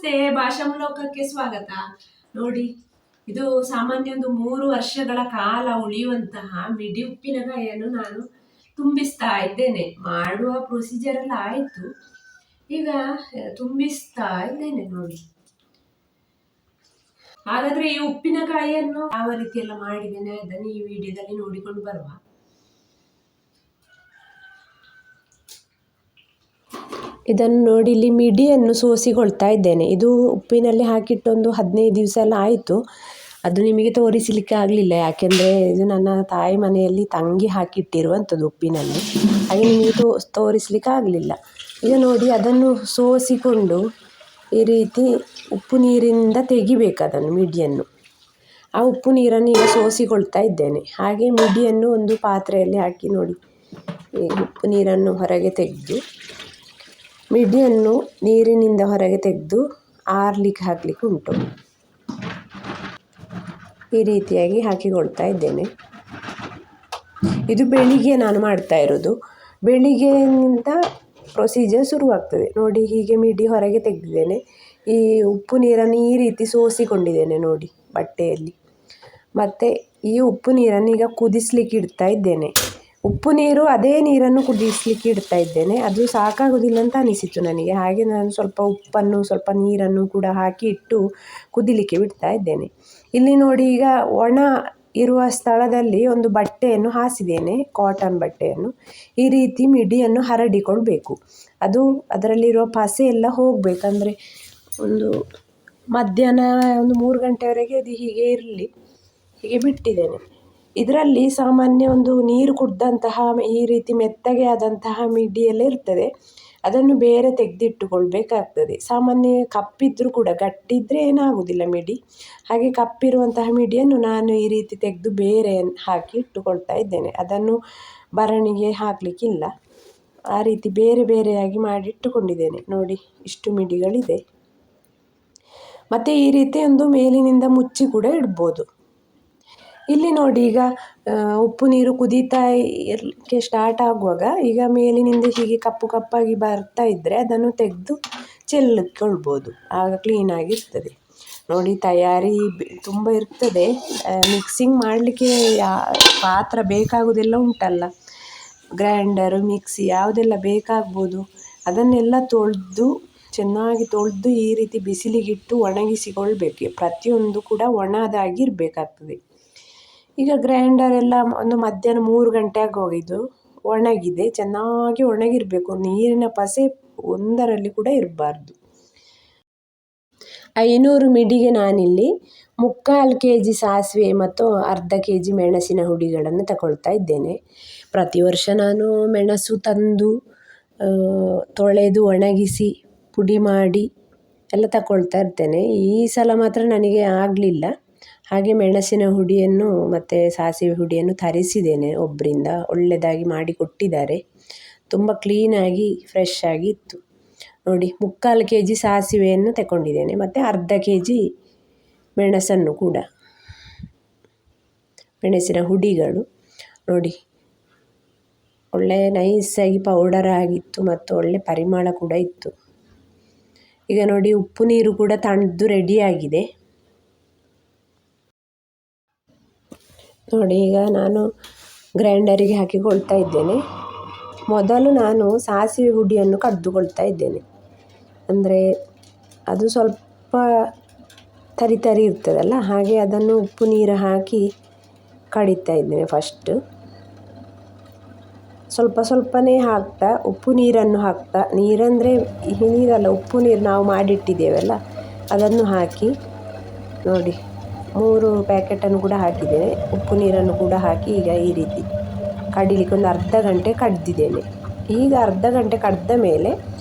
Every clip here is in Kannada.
ನಮಸ್ತೆ, ಭಾಷಾಮಲೋಕಕ್ಕೆ ಸ್ವಾಗತ. ನೋಡಿ, ಇದು ಸಾಮಾನ್ಯ ಒಂದು 3 ವರ್ಷಗಳ ಕಾಲ ಉಳಿಯುವಂತಹ ಮಿಡಿ ಉಪ್ಪಿನಕಾಯಿಯನ್ನು ನಾನು ತುಂಬಿಸ್ತಾ ಇದ್ದೇನೆ. ಮಾಡುವ ಪ್ರೊಸೀಜರ್ ಎಲ್ಲ ಆಯಿತು, ಈಗ ತುಂಬಿಸ್ತಾ ಇದ್ದೇನೆ ನೋಡಿ. ಹಾಗಾದ್ರೆ ಈ ಉಪ್ಪಿನಕಾಯಿಯನ್ನು ಯಾವ ರೀತಿ ಎಲ್ಲ ಮಾಡಿದ್ದೇನೆ ಅದನ್ನು ಈ ವಿಡಿಯೋದಲ್ಲಿ ನೋಡಿಕೊಂಡು ಬರುವ. ಇದನ್ನು ನೋಡಿ, ಇಲ್ಲಿ ಮಿಡಿಯನ್ನು ಸೋಸಿಕೊಳ್ತಾ ಇದ್ದೇನೆ. ಇದು ಉಪ್ಪಿನಲ್ಲಿ ಹಾಕಿಟ್ಟೊಂದು 15 ದಿವಸ ಎಲ್ಲ ಆಯಿತು. ಅದು ನಿಮಗೆ ತೋರಿಸಲಿಕ್ಕೆ ಆಗಲಿಲ್ಲ, ಯಾಕೆಂದರೆ ಇದು ನನ್ನ ತಾಯಿ ಮನೆಯಲ್ಲಿ ತಂಗಿ ಹಾಕಿಟ್ಟಿರುವಂಥದ್ದು ಉಪ್ಪಿನಲ್ಲಿ, ಹಾಗೆ ನಿಮಗೆ ತೋರಿಸಲಿಕ್ಕೆ ಆಗಲಿಲ್ಲ. ಈಗ ನೋಡಿ, ಅದನ್ನು ಸೋಸಿಕೊಂಡು ಈ ರೀತಿ ಉಪ್ಪು ನೀರಿಂದ ತೆಗಿಬೇಕು ಅದನ್ನು, ಮಿಡಿಯನ್ನು. ಆ ಉಪ್ಪು ನೀರನ್ನು ಈಗ ಸೋಸಿಕೊಳ್ತಾ ಇದ್ದೇನೆ. ಹಾಗೆ ಮಿಡಿಯನ್ನು ಒಂದು ಪಾತ್ರೆಯಲ್ಲಿ ಹಾಕಿ ನೋಡಿ, ಈ ಉಪ್ಪು ನೀರನ್ನು ಹೊರಗೆ ತೆಗೆದು ಮಿಡಿಯನ್ನು ನೀರಿನಿಂದ ಹೊರಗೆ ತೆಗೆದು ಆರ್ಲಿಕ್ಕೆ ಹಾಕಲಿಕ್ಕೆ ಉಂಟು. ಈ ರೀತಿಯಾಗಿ ಹಾಕಿಕೊಳ್ತಾ ಇದ್ದೇನೆ. ಇದು ಬೆಳಿಗ್ಗೆ ನಾನು ಮಾಡ್ತಾ ಇರೋದು. ಬೆಳಿಗ್ಗೆಯಿಂದ ಪ್ರೊಸೀಜರ್ ಶುರುವಾಗ್ತದೆ ನೋಡಿ. ಹೀಗೆ ಮಿಡಿ ಹೊರಗೆ ತೆಗೆದಿದ್ದೇನೆ. ಈ ಉಪ್ಪು ನೀರನ್ನು ಈ ರೀತಿ ಸೋಸಿಕೊಂಡಿದ್ದೇನೆ ನೋಡಿ ಬಟ್ಟೆಯಲ್ಲಿ. ಮತ್ತು ಈ ಉಪ್ಪು ನೀರನ್ನು ಈಗ ಕುದಿಸ್ಲಿಕ್ಕೆ ಇಡ್ತಾ ಇದ್ದೇನೆ. ಉಪ್ಪು ನೀರು ಅದೇ ನೀರನ್ನು ಕುದಿಸ್ಲಿಕ್ಕೆ ಇಡ್ತಾ ಇದ್ದೇನೆ. ಅದು ಸಾಕಾಗೋದಿಲ್ಲ ಅಂತ ಅನಿಸಿತು ನನಗೆ, ಹಾಗೆ ನಾನು ಸ್ವಲ್ಪ ಉಪ್ಪನ್ನು ಸ್ವಲ್ಪ ನೀರನ್ನು ಕೂಡ ಹಾಕಿ ಇಟ್ಟು ಕುದಿಲಿಕ್ಕೆ ಬಿಡ್ತಾ ಇದ್ದೇನೆ. ಇಲ್ಲಿ ನೋಡಿ, ಈಗ ಒಣ ಇರುವ ಸ್ಥಳದಲ್ಲಿ ಒಂದು ಬಟ್ಟೆಯನ್ನು ಹಾಸಿದ್ದೇನೆ, ಕಾಟನ್ ಬಟ್ಟೆಯನ್ನು. ಈ ರೀತಿ ಮಿಡಿಯನ್ನು ಹರಡಿಕೊಳ್ಬೇಕು. ಅದು ಅದರಲ್ಲಿರುವ ಪಸೆ ಎಲ್ಲ ಹೋಗಬೇಕಂದ್ರೆ ಒಂದು ಮಧ್ಯಾಹ್ನ ಒಂದು 3 ಗಂಟೆವರೆಗೆ ಅದು ಹೀಗೆ ಇರಲಿ, ಹೀಗೆ ಬಿಟ್ಟಿದ್ದೇನೆ. ಇದರಲ್ಲಿ ಸಾಮಾನ್ಯ ಒಂದು ನೀರು ಕುಡ್ದಂತಹ ಈ ರೀತಿ ಮೆತ್ತಗೆ ಆದಂತಹ ಮಿಡಿ ಎಲ್ಲ ಇರ್ತದೆ, ಅದನ್ನು ಬೇರೆ ತೆಗೆದಿಟ್ಟುಕೊಳ್ಬೇಕಾಗ್ತದೆ. ಸಾಮಾನ್ಯ ಕಪ್ಪಿದ್ರೂ ಕೂಡ, ಗಟ್ಟಿದ್ದರೆ ಏನಾಗುವುದಿಲ್ಲ ಮಿಡಿ. ಹಾಗೆ ಕಪ್ಪಿರುವಂತಹ ಮಿಡಿಯನ್ನು ನಾನು ಈ ರೀತಿ ತೆಗೆದು ಬೇರೆ ಹಾಕಿ ಇಟ್ಟುಕೊಳ್ತಾ ಇದ್ದೇನೆ. ಅದನ್ನು ಭರಣಿಗೆ ಹಾಕಲಿಕ್ಕಿಲ್ಲ, ಆ ರೀತಿ ಬೇರೆ ಬೇರೆಯಾಗಿ ಮಾಡಿ ಇಟ್ಟುಕೊಂಡಿದ್ದೇನೆ ನೋಡಿ. ಇಷ್ಟು ಮಿಡಿಗಳಿದೆ. ಮತ್ತು ಈ ರೀತಿ ಒಂದು ಮೇಲಿನಿಂದ ಮುಚ್ಚಿ ಕೂಡ ಇಡ್ಬೋದು. ಇಲ್ಲಿ ನೋಡಿ, ಈಗ ಉಪ್ಪು ನೀರು ಕುದೀತಾ ಇರಲಿಕ್ಕೆ ಸ್ಟಾರ್ಟ್ ಆಗುವಾಗ ಈಗ ಮೇಲಿನಿಂದ ಹೀಗೆ ಕಪ್ಪು ಕಪ್ಪಾಗಿ ಬರ್ತಾ ಇದ್ದರೆ ಅದನ್ನು ತೆಗೆದು ಚೆಲ್ಲಿಕೊಳ್ಬೋದು, ಆಗ ಕ್ಲೀನಾಗಿರ್ತದೆ ನೋಡಿ. ತಯಾರಿ ತುಂಬ ಇರ್ತದೆ. ಮಿಕ್ಸಿಂಗ್ ಮಾಡಲಿಕ್ಕೆ ಪಾತ್ರ ಬೇಕಾಗೋದೆಲ್ಲ ಉಂಟಲ್ಲ, ಗ್ರೈಂಡರು, ಮಿಕ್ಸಿ ಯಾವುದೆಲ್ಲ ಬೇಕಾಗ್ಬೋದು, ಅದನ್ನೆಲ್ಲ ಚೆನ್ನಾಗಿ ತೊಳೆದು ಈ ರೀತಿ ಬಿಸಿಲಿಗಿಟ್ಟು ಒಣಗಿಸಿಕೊಳ್ಬೇಕು. ಪ್ರತಿಯೊಂದು ಕೂಡ ಒಣದಾಗಿರಬೇಕಾಗ್ತದೆ. ಈಗ ಗ್ರೈಂಡರ್ ಎಲ್ಲ ಒಂದು ಮಧ್ಯಾಹ್ನ 3 ಗಂಟೆ ಆಗೋಗಿದ್ದು ಒಣಗಿದೆ, ಚೆನ್ನಾಗಿ ಒಣಗಿರಬೇಕು. ನೀರಿನ ಪಸೆ ಒಂದರಲ್ಲಿ ಕೂಡ ಇರಬಾರ್ದು. 500 ಮಿಡಿಗೆ ನಾನಿಲ್ಲಿ 3/4 kg ಸಾಸಿವೆ ಮತ್ತು ಅರ್ಧ kg ಮೆಣಸಿನ ಹುಡಿಗಳನ್ನು ತಗೊಳ್ತಾ ಇದ್ದೇನೆ. ಪ್ರತಿ ವರ್ಷ ನಾನು ಮೆಣಸು ತಂದು ತೊಳೆದು ಒಣಗಿಸಿ ಪುಡಿ ಮಾಡಿ ಎಲ್ಲ ತಗೊಳ್ತಾ ಇರ್ತೇನೆ. ಈ ಸಲ ಮಾತ್ರ ನನಗೆ ಆಗಲಿಲ್ಲ. ಹಾಗೆ ಮೆಣಸಿನ ಹುಡಿಯನ್ನು ಮತ್ತು ಸಾಸಿವೆ ಹುಡಿಯನ್ನು ತರಿಸಿದ್ದೇನೆ ಒಬ್ಬರಿಂದ, ಒಳ್ಳೆಯದಾಗಿ ಮಾಡಿ ಕೊಟ್ಟಿದ್ದಾರೆ. ತುಂಬ ಕ್ಲೀನಾಗಿ ಫ್ರೆಶ್ ಆಗಿ ಇತ್ತು ನೋಡಿ. 3/4 kg ಸಾಸಿವೆಯನ್ನು ತಗೊಂಡಿದ್ದೇನೆ ಮತ್ತು ಅರ್ಧ kg ಮೆಣಸನ್ನು ಕೂಡ, ಮೆಣಸಿನ ಹುಡಿಗಳು ನೋಡಿ. ಒಳ್ಳೆ ನೈಸಾಗಿ ಪೌಡರ್ ಆಗಿತ್ತು ಮತ್ತು ಒಳ್ಳೆ ಪರಿಮಳ ಕೂಡ ಇತ್ತು. ಈಗ ನೋಡಿ, ಉಪ್ಪು ನೀರು ಕೂಡ ತಣ್ಣದು ರೆಡಿಯಾಗಿದೆ ನೋಡಿ. ಈಗ ನಾನು ಗ್ರೈಂಡರಿಗೆ ಹಾಕಿಕೊಳ್ತಾ ಇದ್ದೇನೆ. ಮೊದಲು ನಾನು ಸಾಸಿವೆ ಹುಡಿಯನ್ನು ಕಡಿದುಕೊಳ್ತಾ ಇದ್ದೇನೆ, ಅಂದರೆ ಅದು ಸ್ವಲ್ಪ ತರಿ ತರಿ ಇರ್ತದಲ್ಲ, ಹಾಗೆ ಅದನ್ನು ಉಪ್ಪು ನೀರು ಹಾಕಿ ಕಡಿತಾ ಇದ್ದೇನೆ. ಫಸ್ಟ್ ಸ್ವಲ್ಪ ಸ್ವಲ್ಪನೇ ಹಾಕ್ತಾ ಉಪ್ಪು ನೀರನ್ನು ಹಾಕ್ತಾ, ನೀರಂದರೆ ಈ ನೀರಲ್ಲ, ಉಪ್ಪು ನೀರು ನಾವು ಮಾಡಿಟ್ಟಿದ್ದೇವಲ್ಲ ಅದನ್ನು ಹಾಕಿ ನೋಡಿ. 3 ಪ್ಯಾಕೆಟನ್ನು ಕೂಡ ಹಾಕಿದ್ದೇನೆ. ಉಪ್ಪು ನೀರನ್ನು ಕೂಡ ಹಾಕಿ ಈಗ ಈ ರೀತಿ ಕಡಿಲಿಕ್ಕೆ ಒಂದು ಅರ್ಧ ಗಂಟೆ ಕಡ್ದಿದ್ದೇನೆ. ಈಗ ಅರ್ಧ ಗಂಟೆ ಕಡ್ದ ಮೇಲೆ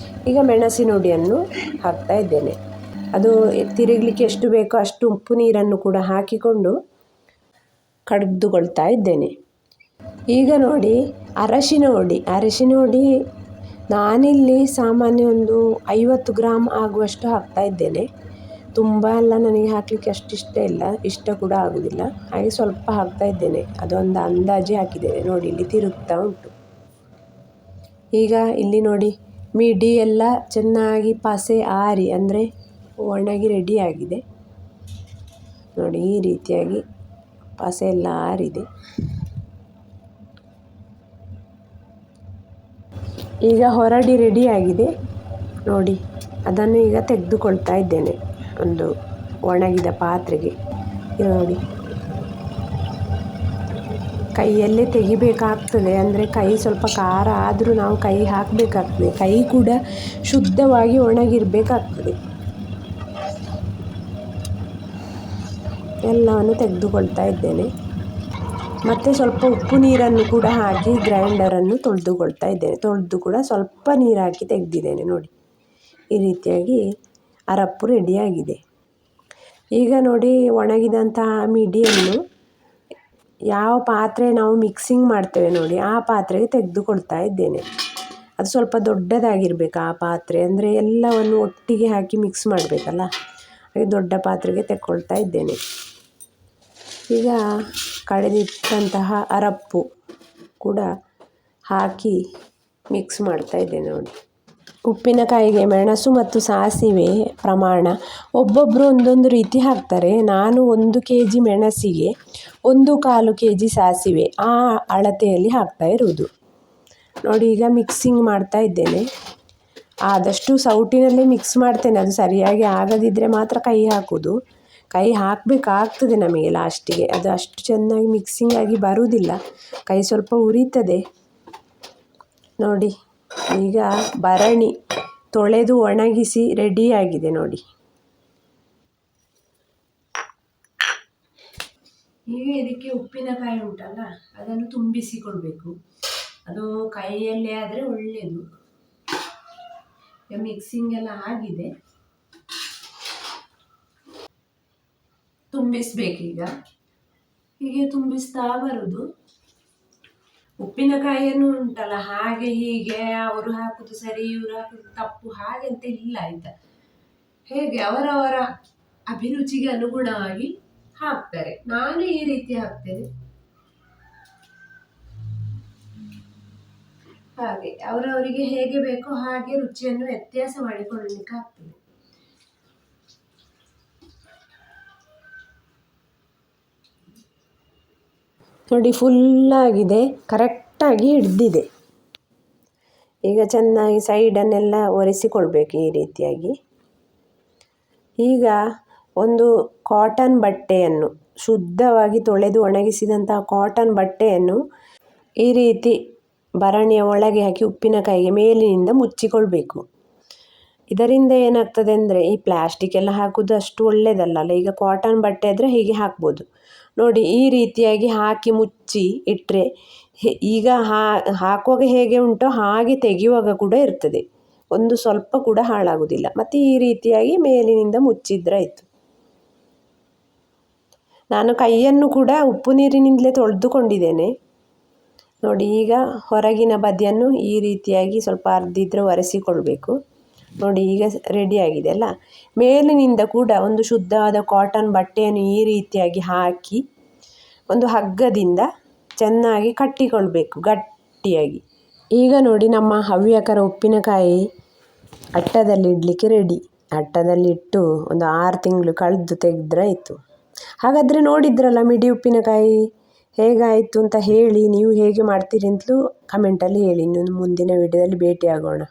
ಈಗ ಮೆಣಸಿನ ಹುಡಿಯನ್ನು ಹಾಕ್ತಾ ಇದ್ದೇನೆ. ಅದು ತಿರುಗಲಿಕ್ಕೆ ಎಷ್ಟು ಬೇಕೋ ಅಷ್ಟು ಉಪ್ಪು ನೀರನ್ನು ಕೂಡ ಹಾಕಿಕೊಂಡು ಕಡಿದುಕೊಳ್ತಾ ಇದ್ದೇನೆ. ಈಗ ನೋಡಿ, ಅರಶಿನ ಹುಡಿ ನಾನಿಲ್ಲಿ ಸಾಮಾನ್ಯ ಒಂದು 50 ಗ್ರಾಮ್ ಆಗುವಷ್ಟು ಹಾಕ್ತಾ ಇದ್ದೇನೆ. ತುಂಬ ಎಲ್ಲ ನನಗೆ ಹಾಕಲಿಕ್ಕೆ ಅಷ್ಟು ಇಷ್ಟ ಕೂಡ ಆಗೋದಿಲ್ಲ, ಹಾಗೆ ಸ್ವಲ್ಪ ಹಾಕ್ತಾ ಇದ್ದೇನೆ. ಅದೊಂದು ಅಂದಾಜೆ ಹಾಕಿದ್ದೇನೆ ನೋಡಿ. ಇಲ್ಲಿ ತಿರುಗ್ತಾ ಉಂಟು. ಈಗ ಇಲ್ಲಿ ನೋಡಿ, ಮಿಡಿ ಎಲ್ಲ ಚೆನ್ನಾಗಿ ಪಸೆ ಆರಿ, ಅಂದರೆ ಒಣಗಿ ರೆಡಿಯಾಗಿದೆ ನೋಡಿ. ಈ ರೀತಿಯಾಗಿ ಪಸೆ ಎಲ್ಲ ಆರಿದೆ. ಈಗ ಹೊರಡಿ ರೆಡಿಯಾಗಿದೆ ನೋಡಿ. ಅದನ್ನು ಈಗ ತೆಗೆದುಕೊಳ್ತಾ ಇದ್ದೇನೆ ಒಂದು ಒಣಗಿದ ಪಾತ್ರೆಗೆ. ನೋಡಿ, ಕೈಯಲ್ಲೇ ತೆಗಿಬೇಕಾಗ್ತದೆ, ಅಂದರೆ ಕೈ ಸ್ವಲ್ಪ ಖಾರ ಆದರೂ ನಾವು ಕೈ ಹಾಕಬೇಕಾಗ್ತದೆ. ಕೈ ಕೂಡ ಶುದ್ಧವಾಗಿ ಒಣಗಿರಬೇಕಾಗ್ತದೆ. ಎಲ್ಲವನ್ನು ತೆಗೆದುಕೊಳ್ತಾ ಇದ್ದೇನೆ. ಮತ್ತು ಸ್ವಲ್ಪ ಉಪ್ಪು ನೀರನ್ನು ಕೂಡ ಹಾಕಿ ಗ್ರೈಂಡರನ್ನು ತೊಳೆದುಕೊಳ್ತಾ ಇದ್ದೇನೆ. ತೊಳೆದು ಕೂಡ ಸ್ವಲ್ಪ ನೀರು ಹಾಕಿ ತೆಗೆದಿದ್ದೇನೆ ನೋಡಿ. ಈ ರೀತಿಯಾಗಿ ಅರಪ್ಪು ರೆಡಿಯಾಗಿದೆ. ಈಗ ನೋಡಿ, ಒಣಗಿದಂತಹ ಮಿಡಿಯನ್ನು ಯಾವ ಪಾತ್ರೆ ನಾವು ಮಿಕ್ಸಿಂಗ್ ಮಾಡ್ತೇವೆ ನೋಡಿ, ಆ ಪಾತ್ರೆಗೆ ತೆಗೆದುಕೊಳ್ತಾ ಇದ್ದೇನೆ. ಅದು ಸ್ವಲ್ಪ ದೊಡ್ಡದಾಗಿರಬೇಕು ಆ ಪಾತ್ರೆ, ಅಂದರೆ ಎಲ್ಲವನ್ನು ಒಟ್ಟಿಗೆ ಹಾಕಿ ಮಿಕ್ಸ್ ಮಾಡಬೇಕಲ್ಲ, ಹಾಗೆ ದೊಡ್ಡ ಪಾತ್ರೆಗೆ ತೆಕ್ಕೊಳ್ತಾ ಇದ್ದೇನೆ. ಈಗ ಕಡೆದಿಟ್ಟಂತಹ ಅರಪ್ಪು ಕೂಡ ಹಾಕಿ ಮಿಕ್ಸ್ ಮಾಡ್ತಾ ಇದ್ದೇನೆ ನೋಡಿ. ಉಪ್ಪಿನಕಾಯಿಗೆ ಮೆಣಸು ಮತ್ತು ಸಾಸಿವೆ ಪ್ರಮಾಣ ಒಬ್ಬೊಬ್ಬರು ಒಂದೊಂದು ರೀತಿ ಹಾಕ್ತಾರೆ. ನಾನು 1 kg ಮೆಣಸಿಗೆ 1/4 kg ಸಾಸಿವೆ ಆ ಅಳತೆಯಲ್ಲಿ ಹಾಕ್ತಾ ಇರುವುದು ನೋಡಿ. ಈಗ ಮಿಕ್ಸಿಂಗ್ ಮಾಡ್ತಾ ಇದ್ದೇನೆ. ಆದಷ್ಟು ಸೌಟಿನಲ್ಲೇ ಮಿಕ್ಸ್ ಮಾಡ್ತೇನೆ. ಅದು ಸರಿಯಾಗಿ ಆಗದಿದ್ದರೆ ಮಾತ್ರ ಕೈ ಹಾಕೋದು. ಕೈ ಹಾಕಬೇಕಾಗ್ತದೆ ನಮಗೆ ಲಾಸ್ಟಿಗೆ. ಅದು ಅಷ್ಟು ಚೆನ್ನಾಗಿ ಮಿಕ್ಸಿಂಗ್ ಆಗಿ ಬರುವುದಿಲ್ಲ, ಕೈ ಸ್ವಲ್ಪ ಉರಿತದೆ ನೋಡಿ. ಈಗ ಭರಣಿ ತೊಳೆದು ಒಣಗಿಸಿ ರೆಡಿಯಾಗಿದೆ ನೋಡಿ. ಈಗ ಇದಕ್ಕೆ ಉಪ್ಪಿನಕಾಯಿ ಉಂಟಲ್ಲ, ಅದನ್ನು ತುಂಬಿಸಿಕೊಳ್ಬೇಕು. ಅದು ಕೈಯಲ್ಲೇ ಆದರೆ ಒಳ್ಳೆಯದು. ಮಿಕ್ಸಿಂಗ್ ಎಲ್ಲ ಆಗಿದೆ, ತುಂಬಿಸ್ಬೇಕೀಗ. ಹೀಗೆ ತುಂಬಿಸ್ತಾ ಬರುದು. ಉಪ್ಪಿನಕಾಯಿಯನ್ನು ಉಂಟಲ್ಲ, ಹಾಗೆ ಹೀಗೆ ಅವರು ಹಾಕುದು ಸರಿ ಇವರು ಹಾಕುದು ತಪ್ಪು ಹಾಗೆ ಅಂತ ಇಲ್ಲ ಆಯ್ತಾ. ಹೇಗೆ ಅವರವರ ಅಭಿರುಚಿಗೆ ಅನುಗುಣವಾಗಿ ಹಾಕ್ತಾರೆ. ನಾನು ಈ ರೀತಿ ಹಾಕ್ತೇನೆ. ಹಾಗೆ ಅವರವರಿಗೆ ಹೇಗೆ ಬೇಕೋ ಹಾಗೆ ರುಚಿಯನ್ನು ವ್ಯತ್ಯಾಸ ಮಾಡಿಕೊಳ್ಳಲಿಕ್ಕೆ ಆಗ್ತದೆ. ನೋಡಿ, ಫುಲ್ಲಾಗಿದೆ, ಕರೆಕ್ಟಾಗಿ ಹಿಡ್ದಿದೆ. ಈಗ ಚೆನ್ನಾಗಿ ಸೈಡನ್ನೆಲ್ಲ ಒರೆಸಿಕೊಳ್ಬೇಕು ಈ ರೀತಿಯಾಗಿ. ಈಗ ಒಂದು ಕಾಟನ್ ಬಟ್ಟೆಯನ್ನು, ಶುದ್ಧವಾಗಿ ತೊಳೆದು ಒಣಗಿಸಿದಂತಹ ಕಾಟನ್ ಬಟ್ಟೆಯನ್ನು ಈ ರೀತಿ ಭರಣಿಯ ಒಳಗೆ ಹಾಕಿ ಉಪ್ಪಿನಕಾಯಿಗೆ ಮೇಲಿನಿಂದ ಮುಚ್ಚಿಕೊಳ್ಬೇಕು. ಇದರಿಂದ ಏನಾಗ್ತದೆ ಅಂದರೆ, ಈ ಪ್ಲಾಸ್ಟಿಕ್ ಎಲ್ಲ ಹಾಕೋದು ಅಷ್ಟು ಒಳ್ಳೆಯದಲ್ಲ. ಈಗ ಕಾಟನ್ ಬಟ್ಟೆ ಆದರೆ ಹೀಗೆ ಹಾಕ್ಬೋದು ನೋಡಿ. ಈ ರೀತಿಯಾಗಿ ಹಾಕಿ ಮುಚ್ಚಿ ಇಟ್ಟರೆ ಈಗ ಹಾಕುವಾಗ ಹೇಗೆ ಉಂಟೋ ಹಾಗೆ ತೆಗೆಯುವಾಗ ಕೂಡ ಇರ್ತದೆ, ಒಂದು ಸ್ವಲ್ಪ ಕೂಡ ಹಾಳಾಗುವುದಿಲ್ಲ. ಮತ್ತು ಈ ರೀತಿಯಾಗಿ ಮೇಲಿನಿಂದ ಮುಚ್ಚಿದ್ರಾಯ್ತು. ನಾನು ಕೈಯನ್ನು ಕೂಡ ಉಪ್ಪು ನೀರಿನಿಂದಲೇ ತೊಳೆದುಕೊಂಡಿದ್ದೇನೆ ನೋಡಿ. ಈಗ ಹೊರಗಿನ ಬದಿಯನ್ನು ಈ ರೀತಿಯಾಗಿ ಸ್ವಲ್ಪ ಅರ್ಧಿದ್ರೆ ಒರೆಸಿಕೊಳ್ಬೇಕು ನೋಡಿ. ಈಗ ರೆಡಿಯಾಗಿದೆ ಅಲ್ಲ. ಮೇಲಿನಿಂದ ಕೂಡ ಒಂದು ಶುದ್ಧವಾದ ಕಾಟನ್ ಬಟ್ಟೆಯನ್ನು ಈ ರೀತಿಯಾಗಿ ಹಾಕಿ ಒಂದು ಹಗ್ಗದಿಂದ ಚೆನ್ನಾಗಿ ಕಟ್ಟಿಕೊಳ್ಬೇಕು ಗಟ್ಟಿಯಾಗಿ. ಈಗ ನೋಡಿ, ನಮ್ಮ ಹವ್ಯಕರ ಉಪ್ಪಿನಕಾಯಿ ಅಟ್ಟದಲ್ಲಿ ಇಡಲಿಕ್ಕೆ ರೆಡಿ. ಅಟ್ಟದಲ್ಲಿಟ್ಟು ಒಂದು 6 ತಿಂಗಳು ಕಳೆದು ತೆಗೆದ್ರಾಯಿತು. ಹಾಗಾದರೆ ನೋಡಿದ್ರಲ್ಲ ಮಿಡಿ ಉಪ್ಪಿನಕಾಯಿ ಹೇಗಾಯಿತು ಅಂತ ಹೇಳಿ, ನೀವು ಹೇಗೆ ಮಾಡ್ತೀರಿ ಅಂತಲೂ ಕಮೆಂಟಲ್ಲಿ ಹೇಳಿ. ಇನ್ನು ಮುಂದಿನ ವಿಡಿಯೋದಲ್ಲಿ ಭೇಟಿಯಾಗೋಣ.